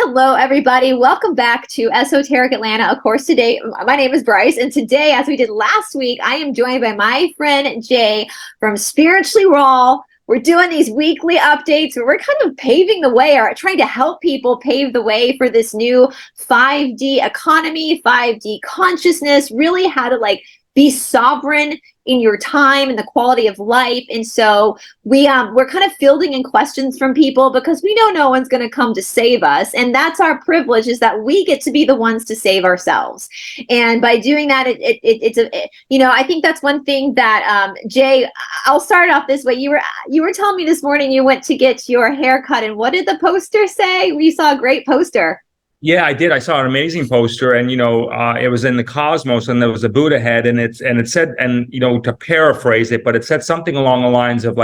Hello, everybody. Welcome back to Esoteric Atlanta. Of course, today, my name is Bryce, and today, as we did last week, I am joined by my friend Jay from Spiritually Raw. We're doing these weekly updates where we're kind of paving the way, or trying to help people pave the way for this new 5D economy, 5D consciousness, really how to be sovereign in your time and the quality of life. And so we're kind of fielding in questions from people because we know no one's going to come to save us. And that's our privilege, is that we get to be the ones to save ourselves. And by doing that, I think that's one thing that, Jay, I'll start off this way. You were telling me this morning you went to get your hair cut, and what did the poster say? We saw a great poster. Yeah, I did. I saw an amazing poster, and it was in the Cosmos, and there was a Buddha head, and it said, and to paraphrase it, but it said something along the lines of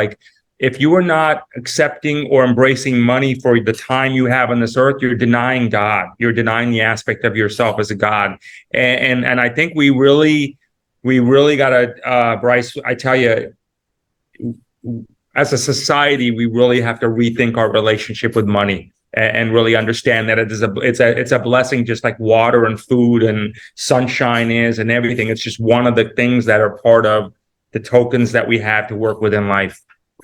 if you are not accepting or embracing money for the time you have on this earth, you're denying God. You're denying the aspect of yourself as a God, and I think we really gotta, Bryce. I tell you, as a society, we really have to rethink our relationship with money. And really understand that it's a blessing, just like water and food and sunshine is, and everything. It's just one of the things that are part of the tokens that we have to work with in life.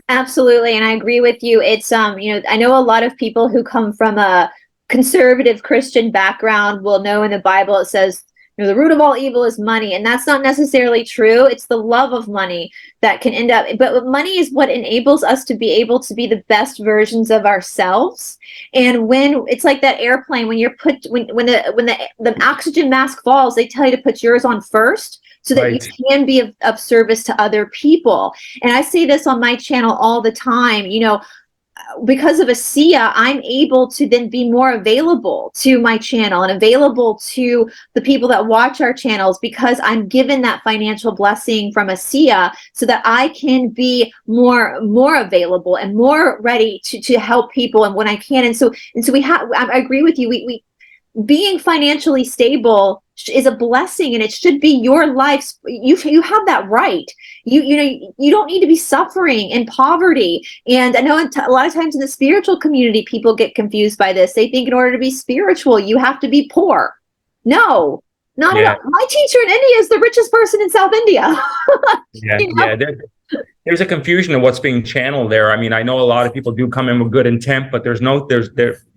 Absolutely, and I agree with you. It's I know a lot of people who come from a conservative Christian background will know in the Bible it says, the root of all evil is money, and that's not necessarily true. It's the love of money that can end up, but money is what enables us to be able to be the best versions of ourselves. And when it's like that airplane, when the oxygen mask falls, they tell you to put yours on first, so that you can be of service to other people. And I say this on my channel all the time, because of Asea, I'm able to then be more available to my channel and available to the people that watch our channels, because I'm given that financial blessing from Asea, so that I can be more available and more ready to help people and when I can. And so I agree with you. We being financially stable is a blessing, and it should be your life. You have that right. You don't need to be suffering in poverty. And I know a lot of times in the spiritual community, people get confused by this. They think in order to be spiritual, you have to be poor. No, not at all. My teacher in India is the richest person in South India. There's a confusion of what's being channeled there. I mean, I know a lot of people do come in with good intent, but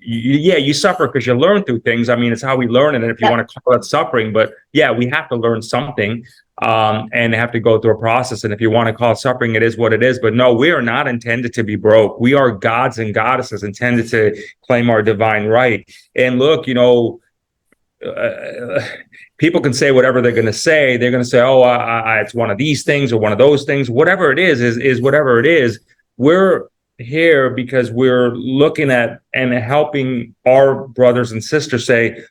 you suffer because you learn through things. I mean, it's how we learn it. And if you want to call it suffering, but yeah, we have to learn something and have to go through a process. And if you want to call it suffering, it is what it is. But no, we are not intended to be broke. We are gods and goddesses intended to claim our divine right. And look, people can say whatever they're going to say. They're going to say, "Oh, it's one of these things or one of those things." Whatever it is whatever it is. We're here because we're looking at and helping our brothers and sisters say,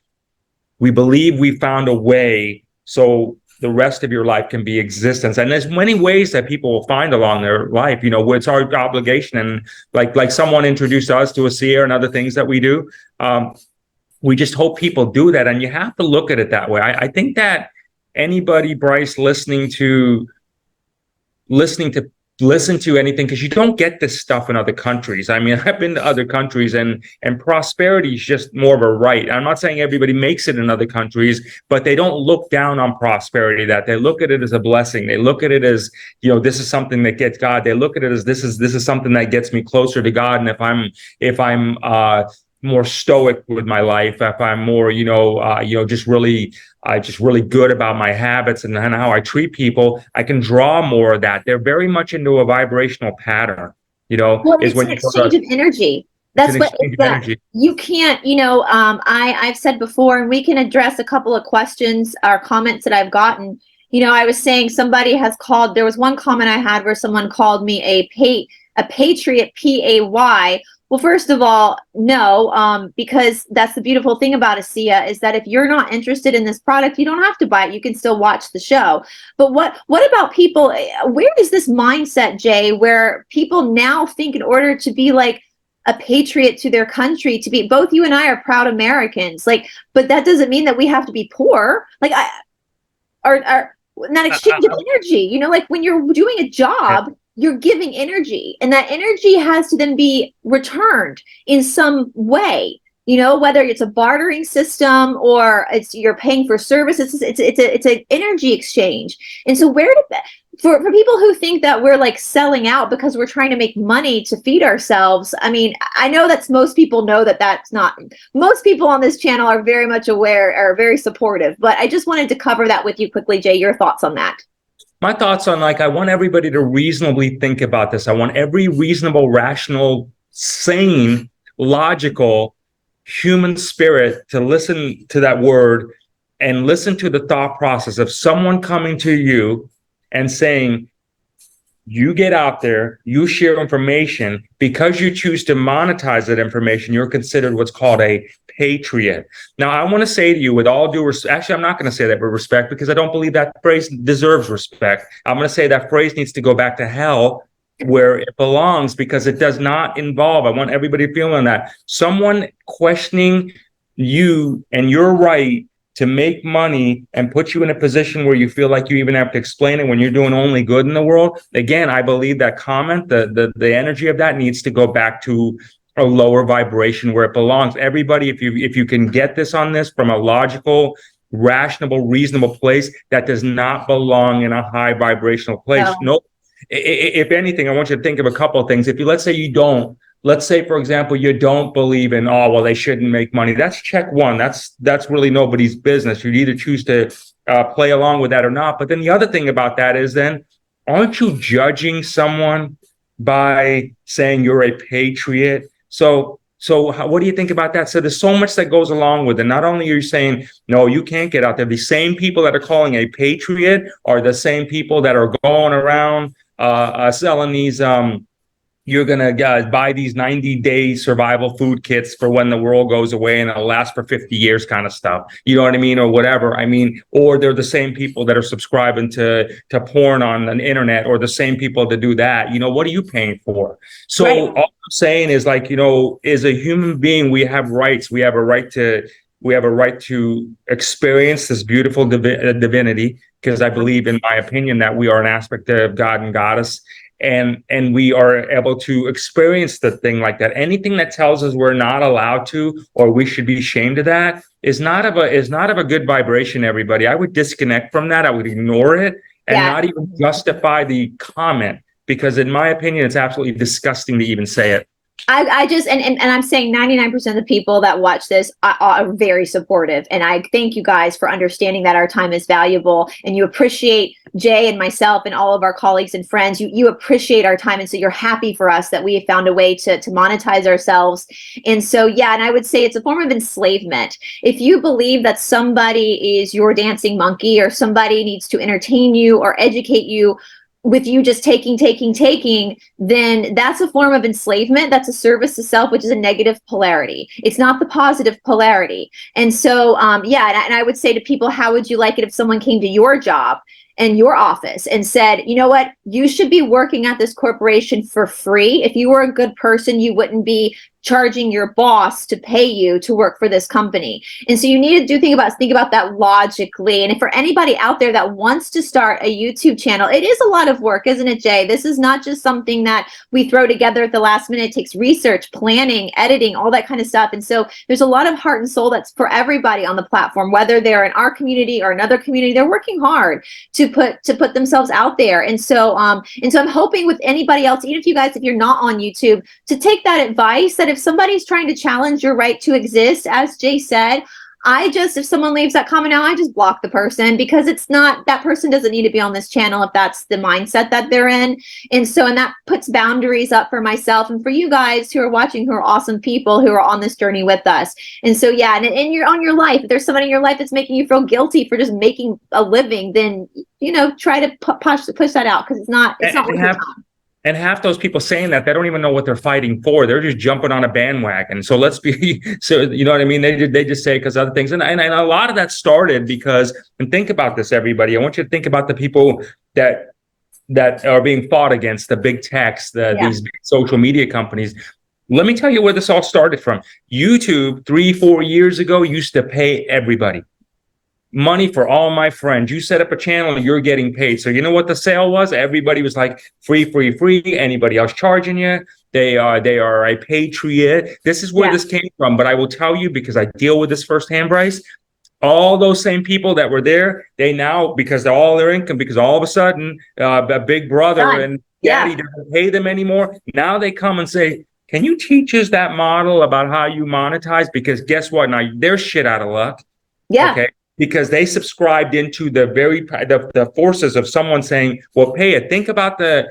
we believe we found a way so the rest of your life can be existence. And there's many ways that people will find along their life, where it's our obligation. And like someone introduced us to Asea and other things that we do. We just hope people do that. And you have to look at it that way. I think that anybody, Bryce, listening to anything, because you don't get this stuff in other countries. I mean, I've been to other countries, and prosperity is just more of a right. I'm not saying everybody makes it in other countries, but they don't look down on prosperity. That they look at it as a blessing. They look at it as, this is something that gets God. They look at it as this is something that gets me closer to God. And if I'm more stoic with my life, if I'm more, just really good about my habits and how I treat people, I can draw more of that. They're very much into a vibrational pattern, Well, it's an exchange of energy. That's what it's that. You can't, I've said before, and we can address a couple of questions or comments that I've gotten. I was saying somebody has called, there was one comment I had where someone called me a patriot, PAY. Well, first of all, no, because that's the beautiful thing about Asea, is that if you're not interested in this product, you don't have to buy it. You can still watch the show. But what about people? Where is this mindset, Jay, where people now think in order to be like a patriot to their country, to be, both you and I are proud Americans, but that doesn't mean that we have to be poor. That exchange of energy, when you're doing a job, you're giving energy, and that energy has to then be returned in some way. whether it's a bartering system or you're paying for services, it's an energy exchange. And so for people who think that we're like selling out because we're trying to make money to feed ourselves, I mean, I know that most people know that that's not, most people on this channel are very much aware, are very supportive, but I just wanted to cover that with you quickly. Jay, your thoughts on that? My thoughts on, like, I want everybody to reasonably think about this. I want every reasonable, rational, sane, logical human spirit to listen to that word and listen to the thought process of someone coming to you and saying, you get out there, you share information, because you choose to monetize that information, you're considered what's called a patriot. Now, I want to say to you, with all due respect, actually, I'm not going to say that with respect, because I don't believe that phrase deserves respect. I'm going to say that phrase needs to go back to hell where it belongs, because it does not involve, I want everybody feeling that, someone questioning you and your right to make money and put you in a position where you feel like you even have to explain it when you're doing only good in the world. Again, I believe that comment, the energy of that needs to go back to a lower vibration where it belongs. Everybody, if you can get this on this from a logical, rational, reasonable place, that does not belong in a high vibrational place. No. If anything, I want you to think of a couple of things. If you, let's say, for example, you don't believe in, oh, well, they shouldn't make money. That's check one. That's really nobody's business. You'd either choose to play along with that or not. But then the other thing about that is, then, aren't you judging someone by saying you're a patriot? So what do you think about that? So there's so much that goes along with it. Not only are you saying, no, you can't get out there. The same people that are calling a patriot are the same people that are going around selling these you're going to buy these 90-day survival food kits for when the world goes away and it'll last for 50 years kind of stuff. You know what I mean? Or whatever. I mean, or they're the same people that are subscribing to porn on the internet, or the same people that do that. What are you paying for? So right. All I'm saying is, like, as a human being, we have rights. We have a right to experience this beautiful divinity, because I believe, in my opinion, that we are an aspect of God and Goddess. And we are able to experience the thing like that. Anything that tells us we're not allowed to, or we should be ashamed of that, is not of a good vibration, everybody. I would disconnect from that. I would ignore it and not even justify the comment, because in my opinion, it's absolutely disgusting to even say it. I just, and I'm saying 99% of the people that watch this are very supportive. And I thank you guys for understanding that our time is valuable, and you appreciate Jay and myself and all of our colleagues and friends. You appreciate our time. And so you're happy for us that we have found a way to monetize ourselves. And so, yeah, and I would say it's a form of enslavement. If you believe that somebody is your dancing monkey, or somebody needs to entertain you or educate you with you just taking, then that's a form of enslavement. That's a service to self, which is a negative polarity. It's not the positive polarity. And so, and I would say to people, how would you like it if someone came to your job and your office and said, you know what, you should be working at this corporation for free. If you were a good person, you wouldn't be charging your boss to pay you to work for this company. And so you need to think about that logically. And if for anybody out there that wants to start a YouTube channel, it is a lot of work, isn't it, Jay? This is not just something that we throw together at the last minute. It takes research, planning, editing, all that kind of stuff. And so there's a lot of heart and soul that's for everybody on the platform, whether they're in our community or another community. They're working hard to put themselves out there. And so I'm hoping with anybody else, even if you're not on YouTube, to take that advice, that if somebody's trying to challenge your right to exist, as Jay said, if someone leaves that comment out, I just block the person, because that person doesn't need to be on this channel if that's the mindset that they're in. And that puts boundaries up for myself and for you guys who are watching, who are awesome people who are on this journey with us. And so, yeah, and in your life, if there's somebody in your life that's making you feel guilty for just making a living, then, try to push that out, because it's not worth your time. And half those people saying that, they don't even know what they're fighting for. They're just jumping on a bandwagon. So you know what I mean? They just say because other things. And a lot of that started because, and think about this, everybody. I want you to think about the people that are being fought against, the big techs, these big social media companies. Let me tell you where this all started from. YouTube 3-4 years ago used to pay everybody. money for all my friends. You set up a channel, you're getting paid. So you know what the sale was? Everybody was like, free, free, free. Anybody else charging you? They are a patriot. This is where this came from. But I will tell you, because I deal with this firsthand, Bryce, all those same people that were there, they now, because they're all their income, because all of a sudden a big brother and daddy doesn't pay them anymore. Now they come and say, can you teach us that model about how you monetize? Because guess what? Now they're shit out of luck. Yeah. Okay. Because they subscribed into the forces of someone saying, well, pay it. Think about the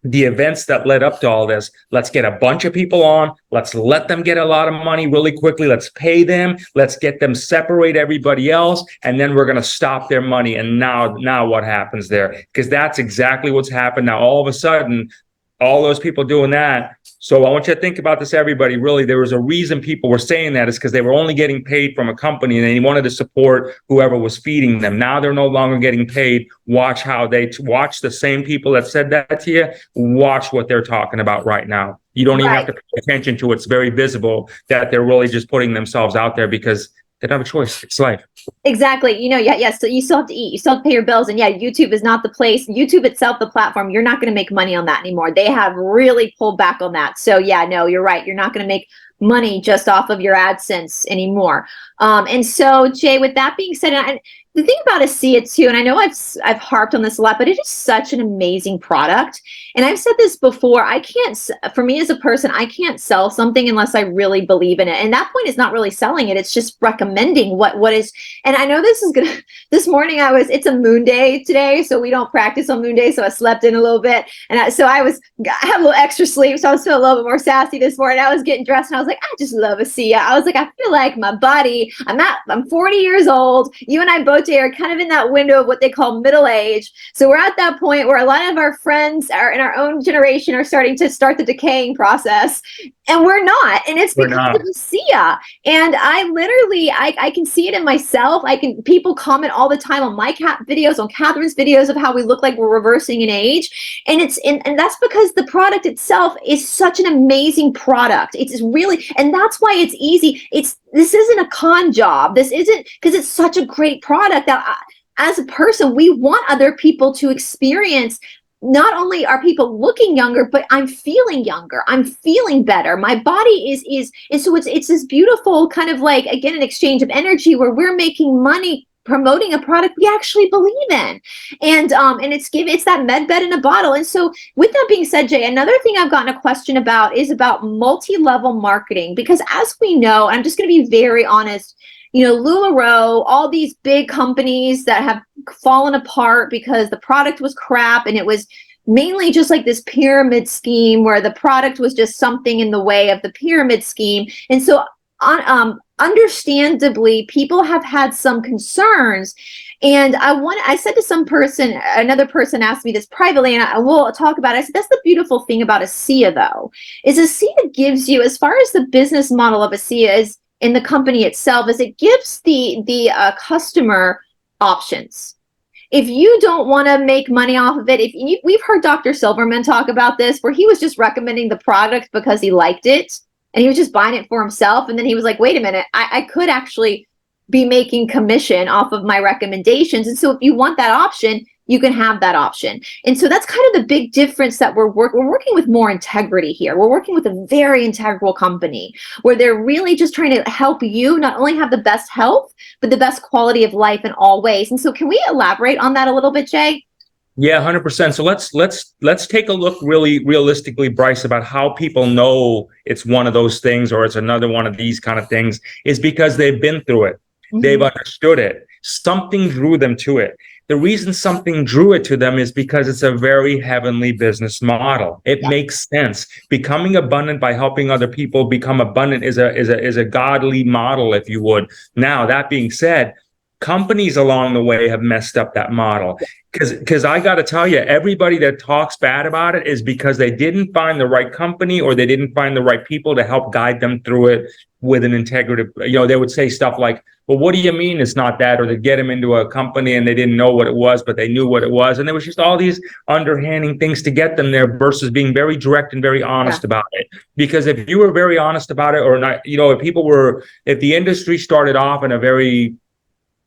events that led up to all this. Let's get a bunch of people on. Let's let them get a lot of money really quickly. Let's pay them. Let's get them separate everybody else. And then we're going to stop their money. And now what happens there? Because that's exactly what's happened. Now, all of a sudden, all those people doing that. So I want you to think about this, everybody. Really, there was a reason people were saying that, is because they were only getting paid from a company and they wanted to support whoever was feeding them. Now they're no longer getting paid. Watch watch the same people that said that to you. Watch what they're talking about right now. You don't even have to pay attention to it. It's very visible that they're really just putting themselves out there because they don't have a choice. It's life. Exactly. You know, so you still have to eat, you still have to pay your bills. And YouTube is not the place. YouTube itself, the platform, you're not going to make money on that anymore. They have really pulled back on that. So no, you're right. You're not going to make money just off of your AdSense anymore. And so, Jay, with that being said, and the thing about Asea too, and I know I've harped on this a lot, but it is such an amazing product. And I've said this before, for me as a person, I can't sell something unless I really believe in it. And that point is not really selling it. It's just recommending what is, and I know this morning it's a moon day today, so we don't practice on moon day. So I slept in a little bit. And I had a little extra sleep. So I was feeling a little bit more sassy this morning. I was getting dressed and I was like, I just love Asea. I was like, I feel like my body, I'm 40 years old. You and I both are kind of in that window of what they call middle age. So we're at that point where a lot of our friends are in our own generation are starting to start the decaying process, and we're not. And it's because of Asea. And I literally, I can see it in myself. People comment all the time on my videos, on Catherine's videos, of how we look like we're reversing in age. And and that's because the product itself is such an amazing product. It's really, and that's why it's easy. This isn't a con job. This isn't, because it's such a great product that as a person, we want other people to experience. Not only are people looking younger, but I'm feeling younger. I'm feeling better. My body is so it's this beautiful kind of like, again, an exchange of energy where we're making money promoting a product we actually believe in. And it's that med bed in a bottle. And so with that being said, Jay, another thing I've gotten a question about is about multi-level marketing, because as we know, I'm just going to be very honest, LuLaRoe, all these big companies that have fallen apart because the product was crap, and it was mainly just like this pyramid scheme where the product was just something in the way of the pyramid scheme. And so understandably, people have had some concerns. And I said to another person asked me this privately, and I will talk about it. I said, that's the beautiful thing about Asea, though, is Asea gives you, as far as the business model of Asea is in the company itself, is it gives the customer options. If you don't want to make money off of it, we've heard Dr. Silverman talk about this, where he was just recommending the product because he liked it and he was just buying it for himself. And then he was like, wait a minute, I could actually be making commission off of my recommendations. And so if you want that option, you can have that option. And so that's kind of the big difference, that we're working with more integrity here. We're working with a very integral company where they're really just trying to help you not only have the best health, but the best quality of life in all ways. And so can we elaborate on that a little bit, Jay? Yeah, 100%. So let's take a look really realistically, Bryce, about how people know it's one of those things or it's another one of these kind of things, is because they've been through it. Mm-hmm. They've understood it. Something drew them to it. The reason something drew it to them is because it's a very heavenly business model. It makes sense. Becoming abundant by helping other people become abundant is a godly model, if you would. Now, that being said, companies along the way have messed up that model. Because I got to tell you, everybody that talks bad about it is because they didn't find the right company or they didn't find the right people to help guide them through it with an integrative. They would say stuff like, well, what do you mean it's not that? Or they get them into a company and they didn't know what it was, but they knew what it was. And there was just all these underhanding things to get them there versus being very direct and very honest about it. Because if you were very honest about it or not, if the industry started off in a very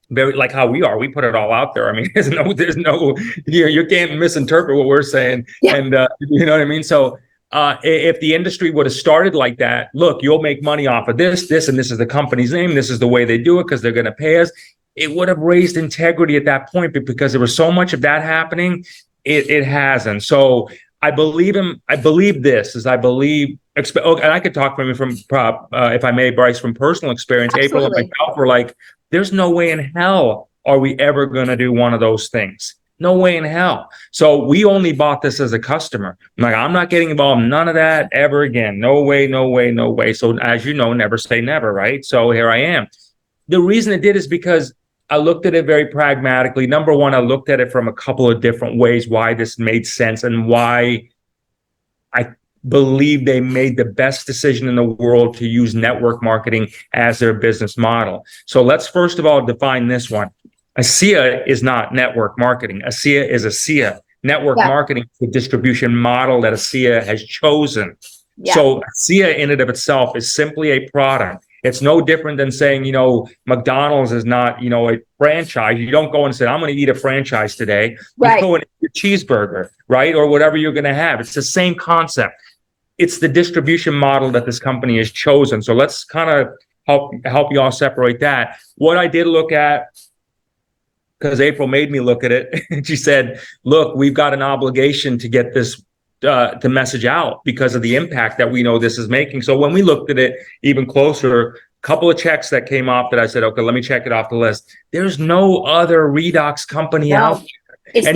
like how we are, we put it all out there. I mean, there's no, you can't misinterpret what we're saying. Yeah. And you know what I mean? So if the industry would have started like that, look, you'll make money off of this, and this is the company's name. This is the way they do it because they're going to pay us. It would have raised integrity at that point, but because there was so much of that happening, it hasn't. So I believe and I could talk from if I may, Bryce, from personal experience. Absolutely. April and myself were like, there's no way in hell are we ever going to do one of those things. No way in hell. So we only bought this as a customer. I'm not getting involved in none of that ever again. No way, no way, no way. So as you know, never say never, right? So here I am. The reason it did is because I looked at it very pragmatically. Number one, I looked at it from a couple of different ways, why this made sense and why I believe they made the best decision in the world to use network marketing as their business model. So let's first of all define this one. Asea is not network marketing. Asea is Asea. Network marketing is the distribution model that Asea has chosen. Yeah. So Asea in and of itself is simply a product. It's no different than saying, McDonald's is not, a franchise. You don't go and say, I'm going to eat a franchise today. Right. You go and eat a cheeseburger, right? Or whatever you're going to have. It's the same concept. It's the distribution model that this company has chosen. So let's kind of help you all separate that. What I did look at, because April made me look at it, she said, look, we've got an obligation to get this to message out because of the impact that we know this is making. So when we looked at it even closer, a couple of checks that came off that I said, okay, let me check it off the list. There's no other redox company out there. It's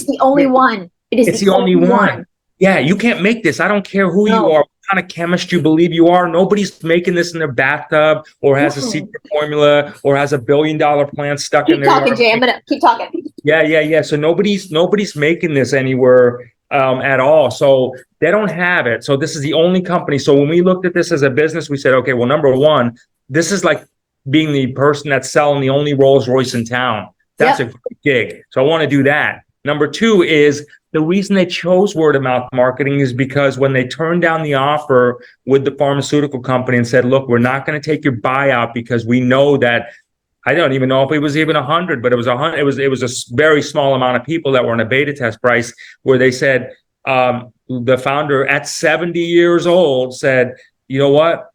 the only one. It's the only one. Yeah, you can't make this. I don't care who you are, what kind of chemist you believe you are. Nobody's making this in their bathtub or has a secret formula or has $1 billion plant stuck in there. Keep talking, Jay. I'm gonna keep talking. Yeah. So nobody's making this anywhere at all. So they don't have it. So this is the only company. So when we looked at this as a business, we said, okay, well, number one, this is like being the person that's selling the only Rolls Royce in town. That's a great gig. So I want to do that. Number two is the reason they chose word of mouth marketing is because when they turned down the offer with the pharmaceutical company and said, look, we're not going to take your buyout because we know that, I don't even know if it was even 100, but it was 100. It was a very small amount of people that were in a beta test price where they said, the founder at 70 years old said, you know what?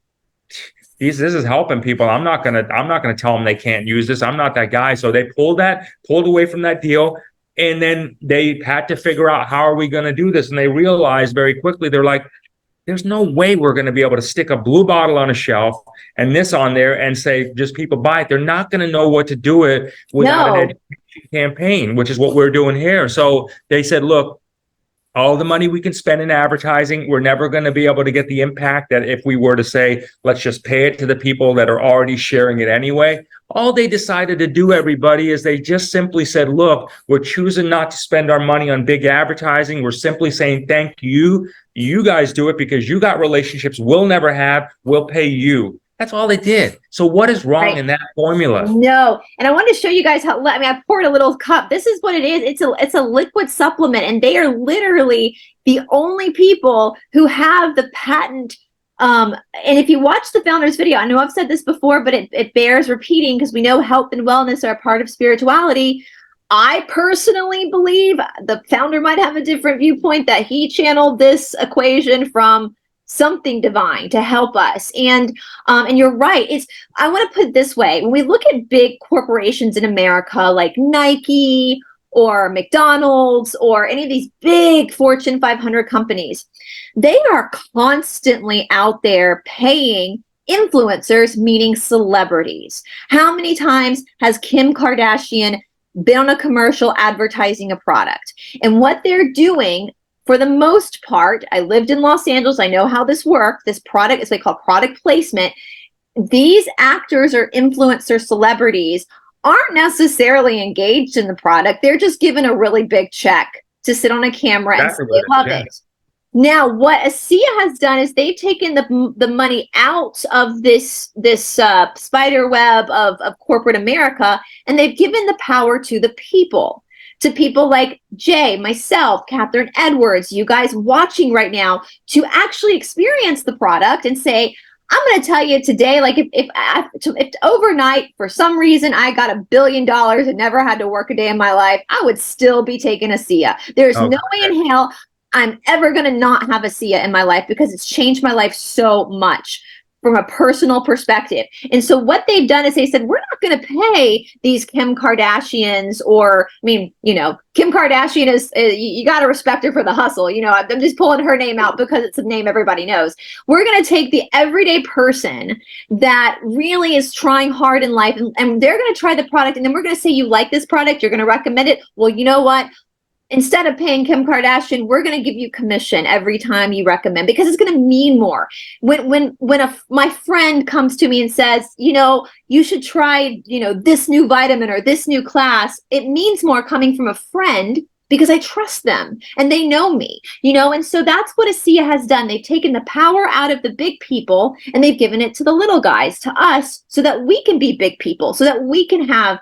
This is helping people. I'm not gonna tell them they can't use this. I'm not that guy. So they pulled away from that deal. And then they had to figure out, how are we going to do this? And they realized very quickly, they're like, there's no way we're going to be able to stick a blue bottle on a shelf and this on there and say, just people buy it. They're not going to know what to do it without an education campaign, which is what we're doing here. So they said, look, all the money we can spend in advertising, we're never going to be able to get the impact that if we were to say, let's just pay it to the people that are already sharing it anyway. All they decided to do, everybody, is they just simply said, look, we're choosing not to spend our money on big advertising. We're simply saying, thank you. You guys do it because you got relationships we'll never have. We'll pay you. That's all they did. So what is wrong in that formula? No. And I wanted to show you guys how, I poured a little cup. This is what it is. It's a liquid supplement, and they are literally the only people who have the patent. And if you watch the founder's video, I know I've said this before, but it bears repeating because we know health and wellness are a part of spirituality. I personally believe the founder might have a different viewpoint, that he channeled this equation from something divine to help us. And you're right. I want to put it this way. When we look at big corporations in America, like Nike or McDonald's or any of these big Fortune 500 companies, they are constantly out there paying influencers, meaning celebrities. How many times has Kim Kardashian been on a commercial advertising a product? And what they're doing, for the most part, I lived in Los Angeles, I know how this works. This product is what they call product placement. These actors or influencer celebrities aren't necessarily engaged in the product. They're just given a really big check to sit on a camera and say they love it. Now, what Asea has done is they've taken the money out of this spider web of corporate America, and they've given the power to the people. To people like Jay, myself, Catherine Edwards, you guys watching right now, to actually experience the product and say, I'm going to tell you today, like if overnight, for some reason, I got $1 billion and never had to work a day in my life, I would still be taking Asea. There's no way in hell I'm ever going to not have Asea in my life, because it's changed my life so much from a personal perspective. And so what they've done is they said, we're not going to pay these Kim Kardashians, or, I mean, you know, Kim Kardashian is, you got to respect her for the hustle. You know, I'm just pulling her name out because it's a name everybody knows. We're going to take the everyday person that really is trying hard in life, and they're going to try the product. And then we're going to say, you like this product, you're going to recommend it. Well, you know what? Instead of paying Kim Kardashian, we're going to give you commission every time you recommend, because it's going to mean more. When my friend comes to me and says, you know, you should try, you know, this new vitamin or this new class, it means more coming from a friend, because I trust them and they know me, you know. And so that's what Asea has done. They've taken the power out of the big people and they've given it to the little guys, to us, so that we can be big people, so that we can have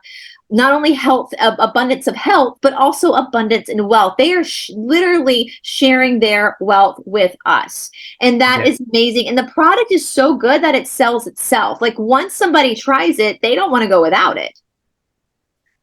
not only health, abundance of health, but also abundance in wealth. They are literally sharing their wealth with us. And that is amazing. And the product is so good that it sells itself. Like, once somebody tries it, they don't want to go without it.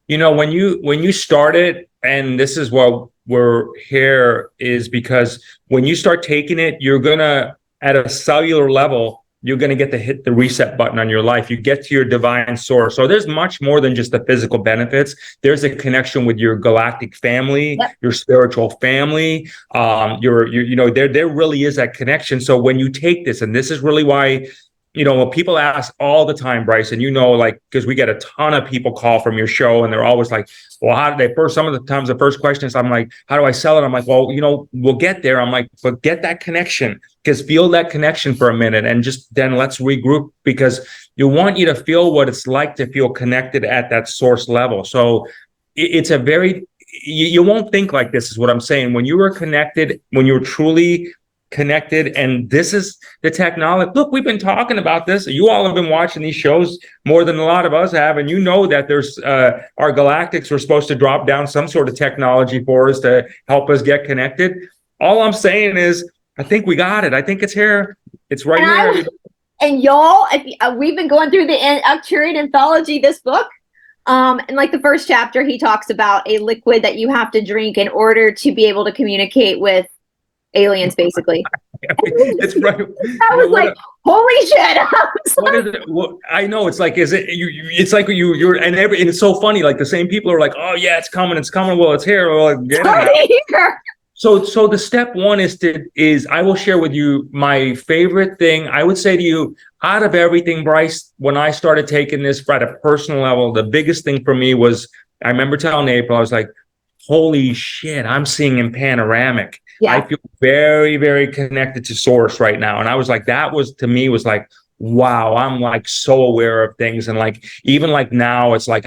You know, when you started, and this is what we're here, is because when you start taking it, you're gonna, at a cellular level, you're going to get to hit the reset button on your life. You get to your divine source. So there's much more than just the physical benefits. There's a connection with your galactic family, your spiritual family. You know, there really is that connection. So when you take this, and this is really why, you know, when people ask all the time, Bryce, and you know, like, because we get a ton of people call from your show, and they're always like, well, how do they first, some of the times the first question is, I'm like, how do I sell it? I'm like, well, you know, we'll get there. I'm like, but get that connection, because feel that connection for a minute, and just then let's regroup, because you want you to feel what it's like to feel connected at that source level. So it's a very, you won't think like this, is what I'm saying. When you were connected, when you were truly connected, and this is the technology. Look, we've been talking about this. You all have been watching these shows more than a lot of us have, and you know that there's our galactics were supposed to drop down some sort of technology for us to help us get connected. All I'm saying is, I think we got it. I think it's here. It's right here. And y'all, we've been going through the Arcturian Anthology, this book. And like the first chapter, he talks about a liquid that you have to drink in order to be able to communicate with aliens, basically. It's right. I was like, holy shit. What is it? Well, I know, it's like, is it you? It's like you're and it's so funny. Like, the same people are like, oh yeah, it's coming. Well, it's here. Well, get it. Here. So the step one is I will share with you my favorite thing. I would say to you, out of everything, Bryce, when I started taking this at a personal level, the biggest thing for me was, I remember telling April, I was like, holy shit, I'm seeing in panoramic. Yeah. I feel very, very connected to source right now. And I was like, that was, to me, was like, wow, I'm like so aware of things. And like, even like now, it's like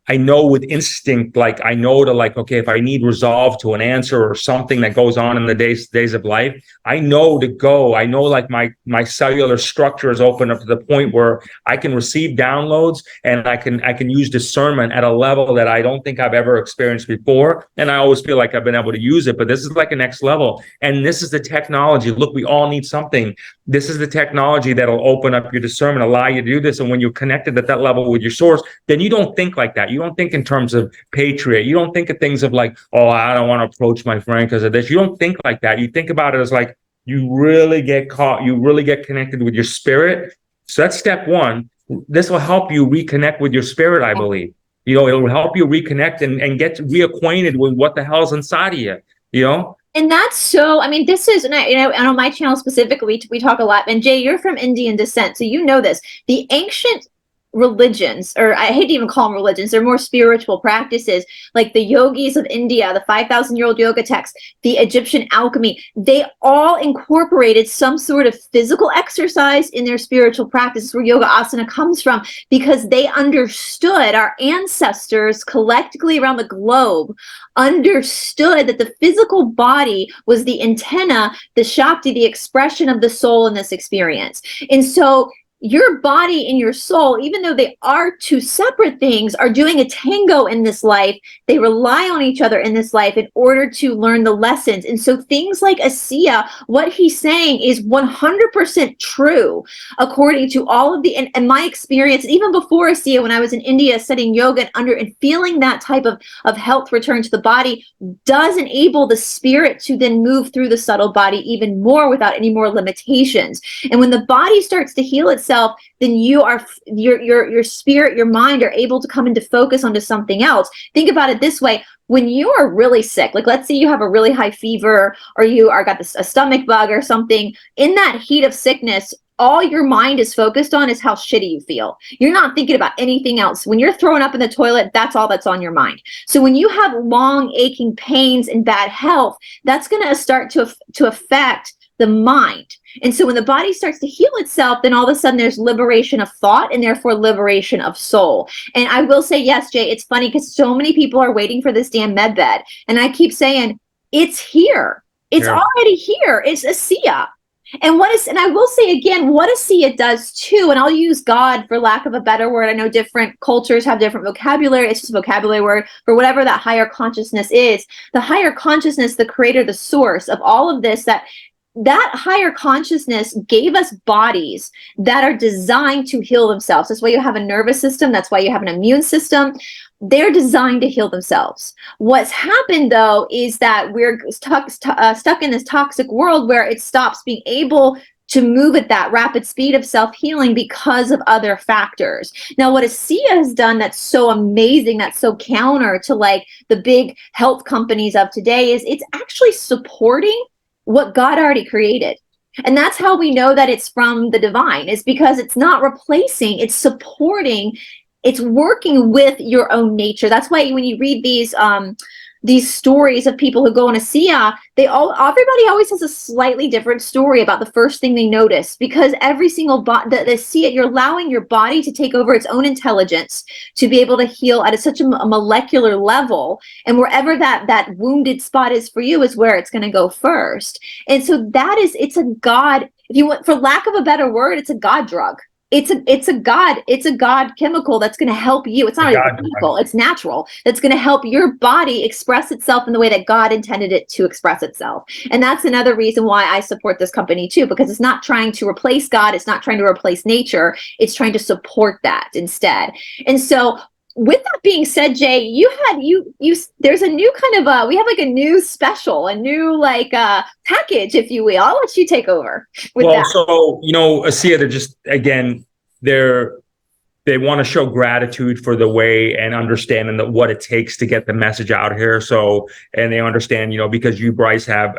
I know with instinct, like I know to, like, okay, if I need resolve to an answer or something that goes on in the days of life, I know to go. I know, like, my cellular structure is open up to the point where I can receive downloads, and I can use discernment at a level that I don't think I've ever experienced before. And I always feel like I've been able to use it, but this is like a next level. And this is the technology. Look, we all need something. This is the technology that'll open up your discernment, allow you to do this. And when you're connected at that level with your source, then you don't think like that. You don't think in terms of patriot. You don't think of things of like, oh, I don't want to approach my friend because of this. You don't think like that. You think about it as like, you really get caught, you really get connected with your spirit. So that's step one. This will help you reconnect with your spirit, I believe. You know, it will help you reconnect and get reacquainted with what the hell's inside of you, you know? And that's so, I mean, this is, and on my channel specifically, we talk a lot. And Jay, you're from Indian descent, so you know this. The ancient religions, or I hate to even call them religions, they're more spiritual practices, like the yogis of India, the 5,000-year-old yoga texts, the Egyptian alchemy, they all incorporated some sort of physical exercise in their spiritual practice, where yoga asana comes from, because they understood, our ancestors collectively around the globe understood that the physical body was the antenna, the Shakti, the expression of the soul in this experience. And so your body and your soul, even though they are two separate things, are doing a tango in this life. They rely on each other in this life in order to learn the lessons. And so things like Asea, what he's saying is 100% true, according to all of the, and my experience, even before Asea, when I was in India studying yoga and feeling that type of health return to the body, does enable the spirit to then move through the subtle body even more without any more limitations. And when the body starts to heal itself, then your spirit, your mind are able to come into focus onto something else. Think about it this way. When you are really sick, like let's say you have a really high fever, or you are got a stomach bug or something, in that heat of sickness, all your mind is focused on is how shitty you feel. You're not thinking about anything else. When you're throwing up in the toilet, that's all that's on your mind. So when you have long aching pains and bad health, that's going to start to affect the mind. And so when the body starts to heal itself, then all of a sudden there's liberation of thought, and therefore liberation of soul. And I will say, yes, Jay, it's funny because so many people are waiting for this damn med bed. And I keep saying, it's here. It's already here. It's Asea. And I will say again, what Asea does too, and I'll use God for lack of a better word. I know different cultures have different vocabulary. It's just a vocabulary word for whatever that higher consciousness is. The higher consciousness, the creator, the source of all of this, that higher consciousness gave us bodies that are designed to heal themselves. That's why you have a nervous system. That's why you have an immune system. They're designed to heal themselves. What's happened, though, is that we're stuck in this toxic world where it stops being able to move at that rapid speed of self-healing because of other factors. Now, what Asea has done that's so amazing, that's so counter to like the big health companies of today, is it's actually supporting what God already created. And that's how we know that it's from the divine, is because it's not replacing, it's supporting, it's working with your own nature. That's why when you read these stories of people who go on Asea, everybody always has a slightly different story about the first thing they notice, because every single the Asea, you're allowing your body to take over its own intelligence to be able to heal at such a molecular level, and wherever that wounded spot is for you is where it's going to go first. And so it's a God, if you want, for lack of a better word, it's a God drug. It's a God chemical that's going to help you. It's not even a chemical, it's natural. That's going to help your body express itself in the way that God intended it to express itself. And that's another reason why I support this company too, because it's not trying to replace God. It's not trying to replace nature. It's trying to support that instead. And so with that being said, Jay, there's a new kind of we have like a new special, a new like package, if you will. I'll let you take over with that. So Asea, they're just, again, they want to show gratitude for the way and understanding that what it takes to get the message out here. So, and they understand, because you, Bryce, have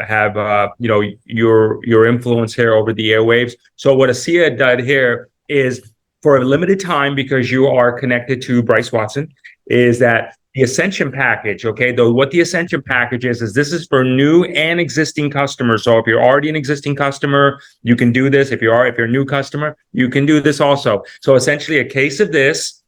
your influence here over the airwaves. So what Asea did here is, for a limited time, because you are connected to Bryce Watson, is that the Ascension package, okay? Though what the Ascension package is this is for new and existing customers. So if you're already an existing customer, you can do this. If you're a new customer, you can do this also. So essentially, a case of this,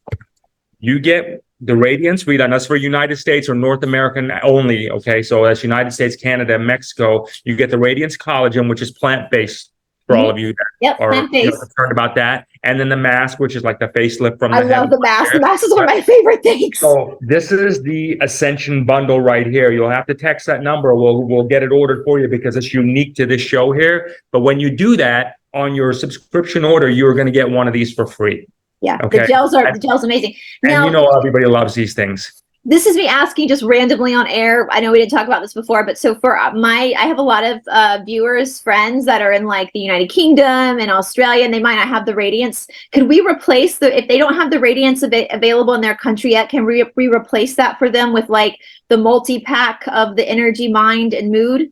you get the Radiance read, and that's for United States or North American only, okay? So that's United States, Canada, Mexico. You get the Radiance Collagen, which is plant-based, for all of you that are concerned about that. And then the mask, which is like the facelift from the head. I love the mask. The mask is one of my favorite things. So this is the Ascension Bundle right here. You'll have to text that number. We'll get it ordered for you because it's unique to this show here. But when you do that on your subscription order, you're going to get one of these for free. Yeah, okay? The gel's amazing. Now, and everybody loves these things. This is me asking just randomly on air. I know we didn't talk about this before, but so for I have a lot of viewers, friends that are in like the United Kingdom and Australia, and they might not have the Radiance. Could we replace if they don't have the Radiance available in their country yet, can we replace that for them with like the multi-pack of the energy, mind, and mood?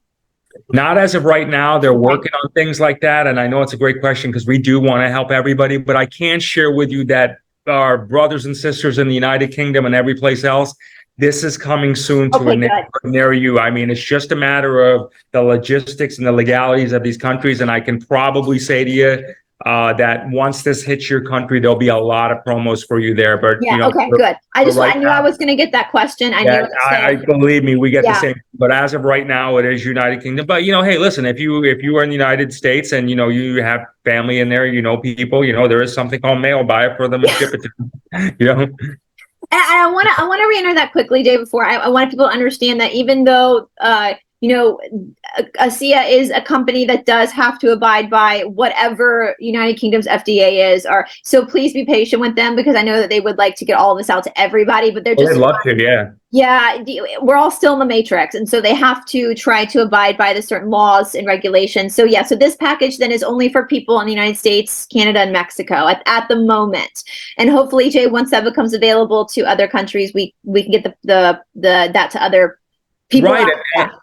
Not as of right now. They're working on things like that. And I know it's a great question because we do want to help everybody, but I can share with you that our brothers and sisters in the United Kingdom and every place else, this is coming soon to a neighborhood near you. I mean, it's just a matter of the logistics and the legalities of these countries. And I can probably say to you that once this hits your country, there'll be a lot of promos for you there. But yeah, you know, okay, good. I knew I was going to get that question. I believe me, we get the same. But as of right now, it is United Kingdom. But you know, hey, listen, if you are in the United States and you know you have family in there, you know people, you know there is something called mail. Buy it for them and ship it to them. You know. And I want to re-enter that quickly, Jay. Before I want people to understand that even though you know, Asea is a company that does have to abide by whatever United Kingdom's FDA is, or so please be patient with them because I know that they would like to get all of this out to everybody, but they're just they'd love to, yeah. Yeah, we're all still in the matrix, and so they have to try to abide by the certain laws and regulations. So yeah, so this package then is only for people in the United States, Canada, and Mexico at the moment. And hopefully, Jay, once that becomes available to other countries, we can get the that to other people. Right,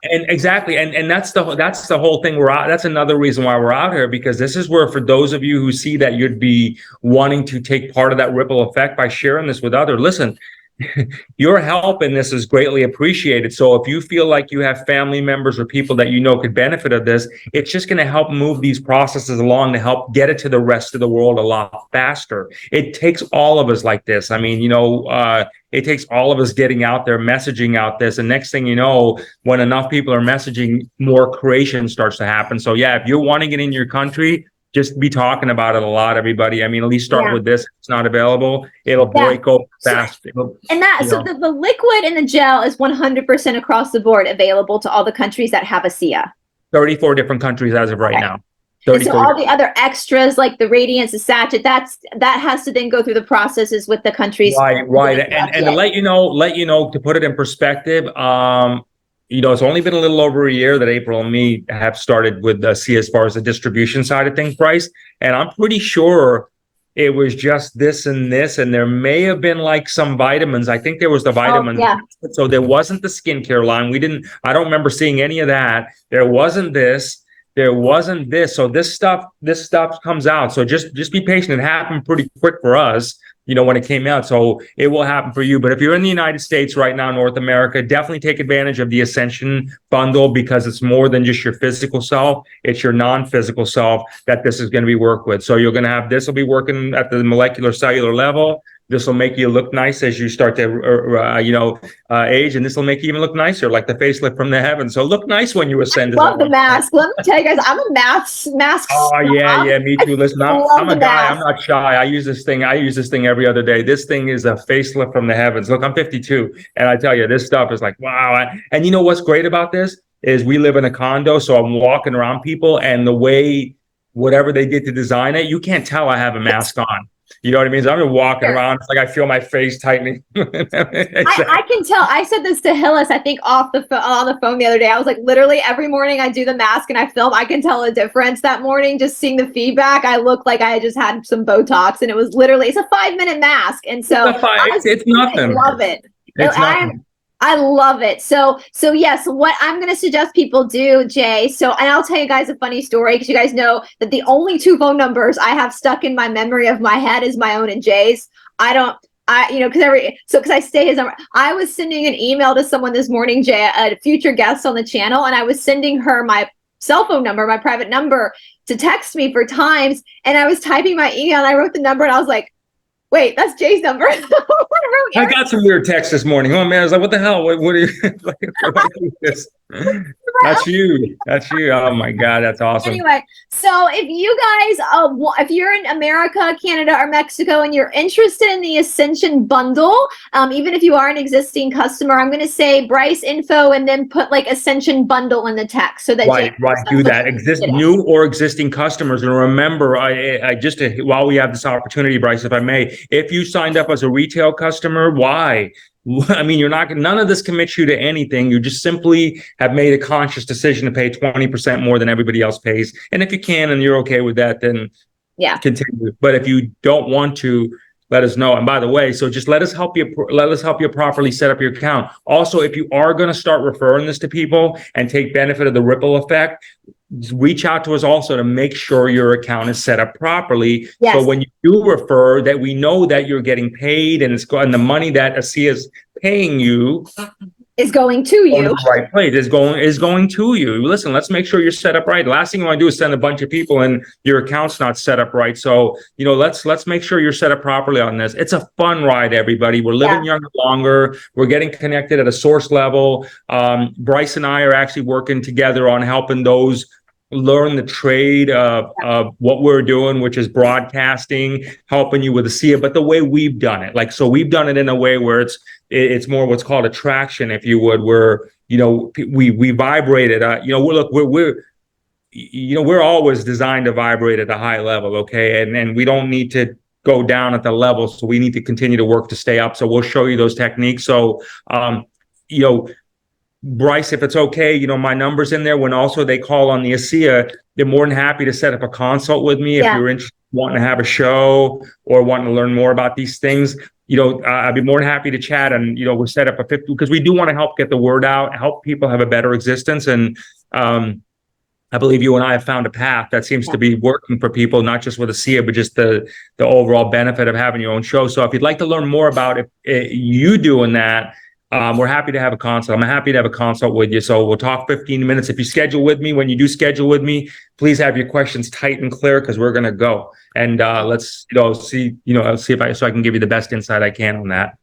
and exactly, and that's the whole thing. We're out. That's another reason why we're out here, because this is where, for those of you who see that you'd be wanting to take part of that ripple effect by sharing this with others, listen. Your help in this is greatly appreciated. So if you feel like you have family members or people that you know could benefit of this, it's just going to help move these processes along to help get it to the rest of the world a lot faster. It takes all of us like this. I mean, you know, it takes all of us getting out there, messaging out this. And next thing you know, when enough people are messaging, more creation starts to happen. So yeah, if you're wanting it in your country, just be talking about it a lot, everybody. I mean, at least start with this. If it's not available, it'll break over fast. The liquid and the gel is 100% across the board available to all the countries that have Asea. 34 different countries as of right now. And so all the other extras like the Radiance, the sachet, that has to then go through the processes with the countries. Right. And to let you know, to put it in perspective, you know, it's only been a little over a year that April and me have started with Asea as far as the distribution side of things, Bryce. And I'm pretty sure it was just this, and there may have been like some vitamins. I think there was the vitamins. So there wasn't the skincare line. I don't remember seeing any of that. There wasn't this. So this stuff comes out. So just be patient. It happened pretty quick for us, you know, when it came out. So it will happen for you. But if you're in the United States right now, North America, definitely take advantage of the Ascension Bundle, because it's more than just your physical self. It's your non-physical self that this is going to be worked with. So you're going to have, this will be working at the molecular cellular level. This will make you look nice as you start to, age, and this will make you even look nicer, like the facelift from the heavens. So look nice when you ascend. I love the mask. Let me tell you guys, I'm a mask. Oh yeah, me too. Listen, I'm a guy. I'm not shy. I use this thing every other day. This thing is a facelift from the heavens. Look, I'm 52, and I tell you, this stuff is like wow. And you know what's great about this is we live in a condo, so I'm walking around people, and the way whatever they did to design it, you can't tell I have a mask on. You know what I mean? So I'm just walking around. It's like I feel my face tightening. I can tell. I said this to Hillis, I think, on the phone the other day. I was like, literally every morning I do the mask and I film. I can tell a difference that morning just seeing the feedback. I look like I just had some Botox, and it was literally, it's a 5-minute mask. And so it's nothing. I love it. It's nothing. I love it. So yes, what I'm going to suggest people do, Jay. So, and I'll tell you guys a funny story, because you guys know that the only 2 phone numbers I have stuck in my memory of my head is my own and Jay's. Because I stay his number. I was sending an email to someone this morning, Jay, a future guest on the channel, and I was sending her my cell phone number, my private number, to text me for times. And I was typing my email, and I wrote the number, and I was like, wait, that's Jay's number. I got some weird text this morning. Oh man, I was like, what the hell? What are you? That's you. Oh my God, that's awesome. Anyway, so if you guys, if you're in America, Canada, or Mexico, and you're interested in the Ascension Bundle, even if you are an existing customer, I'm going to say BRICEINFO and then put like Ascension Bundle in the text, so that right. Do that. New or existing customers, and remember, I just while we have this opportunity, Bryce, if I may, if you signed up as a retail customer, why? I mean, none of this commits you to anything. You just simply have made a conscious decision to pay 20% more than everybody else pays. And if you can, and you're okay with that, then continue. But if you don't want to, let us know. And by the way, so just let us help you properly set up your account. Also, if you are going to start referring this to people and take benefit of the ripple effect, reach out to us also to make sure your account is set up properly. Yes. So when you do refer, that we know that you're getting paid and and the money that Asea is paying you is going to you. The right place is going to you. Listen, let's make sure you're set up right. Last thing you want to do is send a bunch of people and your account's not set up right. So, let's make sure you're set up properly on this. It's a fun ride, everybody. We're living younger, longer. We're getting connected at a source level. Bryce and I are actually working together on helping those learn the trade of what we're doing, which is broadcasting, helping you with Asea, but the way we've done it. So we've done it in a way where it's more what's called attraction, if you would, where, we vibrated, we're always designed to vibrate at a high level. Okay. And we don't need to go down at the level. So we need to continue to work to stay up. So we'll show you those techniques. So, Bryce, if it's okay, my number's in there. When also they call on the Asea, they're more than happy to set up a consult with me if you're interested, wanting to have a show or wanting to learn more about these things. I'd be more than happy to chat, and we'll set up a 50, because we do want to help get the word out, help people have a better existence. And I believe you and I have found a path that seems to be working for people, not just with Asea, but just the overall benefit of having your own show. So if you'd like to learn more about you doing that, we're happy to have a consult. I'm happy to have a consult with you. So we'll talk 15 minutes. If you schedule with me, when you do schedule with me, please have your questions tight and clear, because we're going to go. And let's, see if I can give you the best insight I can on that.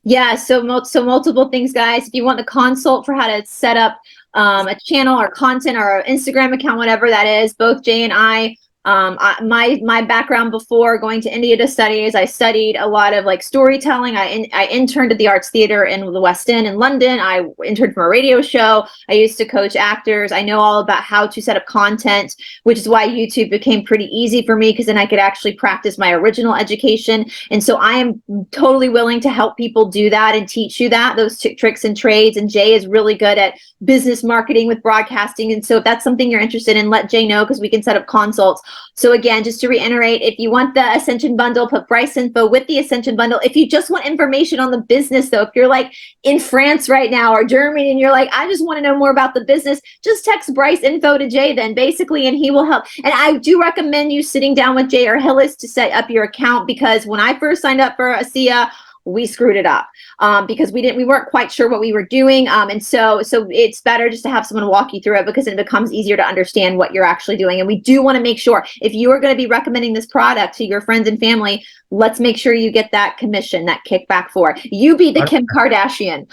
Yeah. So multiple things, guys. If you want the consult for how to set up a channel or content or an Instagram account, whatever that is, both Jay and I, my background before going to India to study is I studied a lot of storytelling. I interned at the Arts Theatre in the West End in London. I interned for a radio show. I used to coach actors. I know all about how to set up content, which is why YouTube became pretty easy for me, because then I could actually practice my original education. And so I am totally willing to help people do that and teach you those tricks and trades. And Jay is really good at business marketing with broadcasting. And so if that's something you're interested in, let Jay know, because we can set up consults. So again, just to reiterate, if you want the Ascension Bundle, put BRICEINFO with the Ascension Bundle. If you just want information on the business, though, if you're in France right now or Germany and you're I just want to know more about the business, just text BRICEINFO to Jay then, basically, and he will help. And I do recommend you sitting down with Jay or Hillis to set up your account, because when I first signed up for Asea, we screwed it up because we weren't quite sure what we were doing. And so it's better just to have someone walk you through it, because it becomes easier to understand what you're actually doing. And we do want to make sure, if you are going to be recommending this product to your friends and family, let's make sure you get that commission, that kickback for it. You be the Kim Kardashian.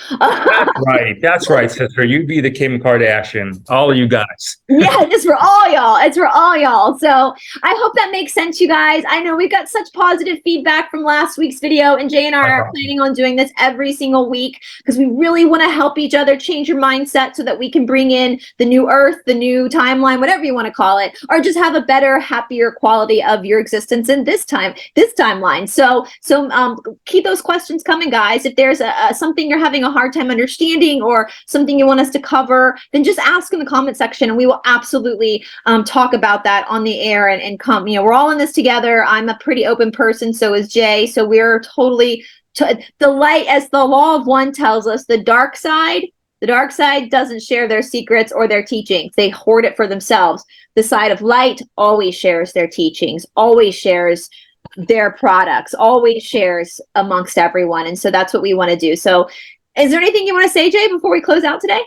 That's right, sister. You be the Kim Kardashian. All of you guys. Yeah, it's for all y'all. It's for all y'all. So I hope that makes sense, you guys. I know we got such positive feedback from last week's video, and Jay and I are planning on doing this every single week, because we really want to help each other change your mindset so that we can bring in the new earth, the new timeline, whatever you want to call it, or just have a better, happier quality of your existence in this timeline. So keep those questions coming, guys. If there's something you're having a hard time understanding or something you want us to cover, then just ask in the comment section, and we will absolutely talk about that on the air and come. We're all in this together. I'm a pretty open person, so is Jay. So we're totally the light, as the law of one tells us, the dark side doesn't share their secrets or their teachings. They hoard it for themselves. The side of light always shares their teachings, always shares their products, always shares amongst everyone. And so that's what we want to do. So is there anything you want to say, Jay, before we close out today?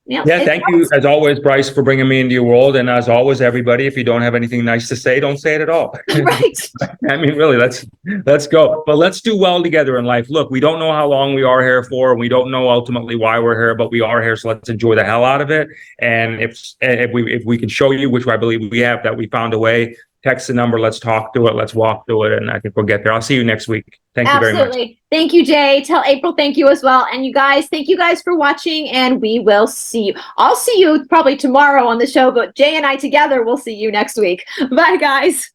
Yeah, thank you, as always, Bryce, for bringing me into your world. And as always, everybody, if you don't have anything nice to say, don't say it at all. Right. I mean, really, let's go. But let's do well together in life. Look, we don't know how long we are here for, and we don't know ultimately why we're here, but we are here. So let's enjoy the hell out of it. And if we can show you, which I believe we have, that we found a way, text the number, let's talk through it, let's walk through it, and I think we'll get there. I'll see you next week. Thank you very much. Thank you, Jay. Tell April thank you as well. And you guys, thank you guys for watching, and we will see you. I'll see you probably tomorrow on the show, but Jay and I together will see you next week. Bye, guys.